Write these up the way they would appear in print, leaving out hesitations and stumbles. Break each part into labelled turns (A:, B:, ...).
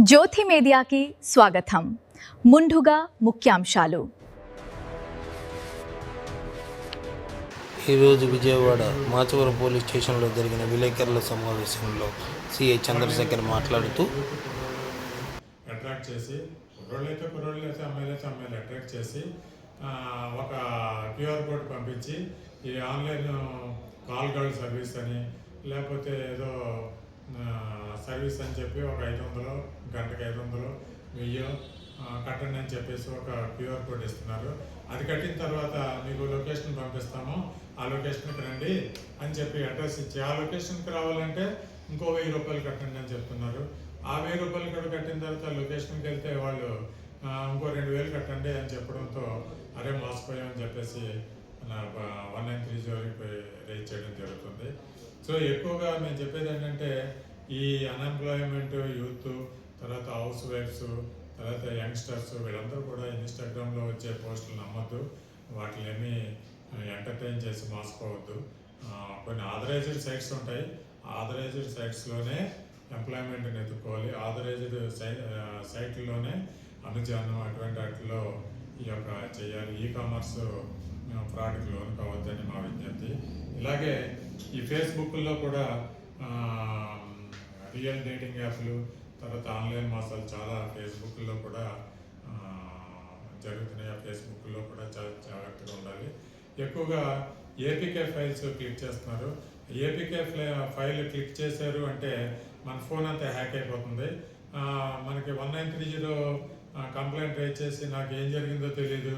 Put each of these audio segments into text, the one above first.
A: జ్యోతి మీడియాకి స్వాగతం. ముందుగా ముఖ్యాంశాలు.
B: ఈరోజు విజయవాడ మాచవరం పోలీస్ స్టేషన్లో జరిగిన విలేకరుల సమావేశంలో సిఐ చంద్రశేఖర్ మాట్లాడుతూ
C: అట్రాక్ట్ చేసి కుర్రోళ్ళైతే అమ్మాయిలు అట్రాక్ట్ చేసి ఒక క్యూఆర్ కోడ్ పంపించి ఈ ఆన్లైన్ కాల్ గర్ల్ సర్వీస్ అని లేకపోతే ఏదో సర్వీస్ అని చెప్పి ఒక 500 గంటకి 500 1000 కట్టండి అని చెప్పేసి ఒక క్యూఆర్ కోడ్ ఇస్తున్నారు. అది కట్టిన తర్వాత మీకు లొకేషన్ పంపిస్తాము, ఆ లొకేషన్కి రండి అని చెప్పి అడ్రస్ ఇచ్చి ఆ లొకేషన్కి రావాలంటే ఇంకో 1000 రూపాయలు కట్టండి అని చెప్తున్నారు. ఆ 1000 రూపాయలు కూడా కట్టిన తర్వాత లొకేషన్కి వెళ్తే వాళ్ళు ఇంకో 2000 కట్టండి అని చెప్పడంతో అరే మోసపోయామని చెప్పేసి 1930 రేజ్ చేయడం జరుగుతుంది. సో ఎక్కువగా మేము చెప్పేది ఏంటంటే ఈ అన్ఎంప్లాయ్మెంట్ యూత్, తర్వాత హౌస్ వైఫ్స్, తర్వాత యంగ్స్టర్స్ వీళ్ళందరూ కూడా ఇన్స్టాగ్రామ్లో వచ్చే పోస్టులు నమ్మొద్దు, వాటిని ఏమీ ఎంటర్టైన్ చేసి మోసపోవద్దు. కొన్ని ఆథరైజ్డ్ సైట్స్ ఉంటాయి, ఆథరైజ్డ్ సైట్స్లోనే ఎంప్లాయ్మెంట్ని ఎత్తుకోవాలి. ఆథరైజ్డ్ సైట్లోనే అమెజాన్ అటువంటి వాటిలో ఈ యొక్క చేయాలి. ఈ కామర్స్ ఫ్రాడ్కి లోన్ కావద్దని మా విజ్ఞప్తి. ఇలాగే ఈ ఫేస్బుక్లో కూడా రియల్ డేటింగ్ యాప్లు, తర్వాత ఆన్లైన్ మోసాలు చాలా ఫేస్బుక్లో కూడా జరుగుతున్నాయి. ఆ ఫేస్బుక్లో కూడా చాలా జాగ్రత్తగా ఉండాలి. ఎక్కువగా ఏపీకే ఫైల్స్ క్లిక్ చేస్తున్నారు. ఏపీకే ఫైల్ క్లిక్ చేశారు అంటే మన ఫోన్ అంతా హ్యాక్ అయిపోతుంది. మనకి 1930 కంప్లైంట్ రైజ్ చేసి నాకు ఏం జరిగిందో తెలియదు,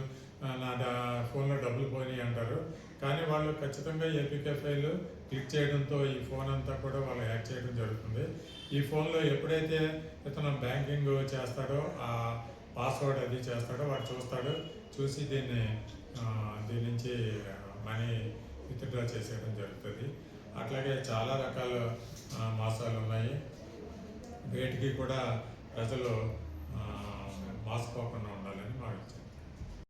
C: నా ఫోన్లో డబ్బులు పోయినాయి అంటారు. కానీ వాళ్ళు ఖచ్చితంగా ఏపీకే ఫైల్ క్లిక్ చేయడంతో ఈ ఫోన్ అంతా కూడా వాళ్ళు హ్యాక్ చేయడం జరుగుతుంది. ఈ ఫోన్లో ఎప్పుడైతే ఇతను బ్యాంకింగ్ చేస్తాడో ఆ పాస్వర్డ్ అది చేస్తాడో వాడు చూస్తాడు, చూసి దీని నుంచి మనీ విత్డ్రా చేసేయడం జరుగుతుంది. అట్లాగే చాలా రకాల మోసాలు ఉన్నాయి. వేటికి కూడా ప్రజలు మోసపోకుండా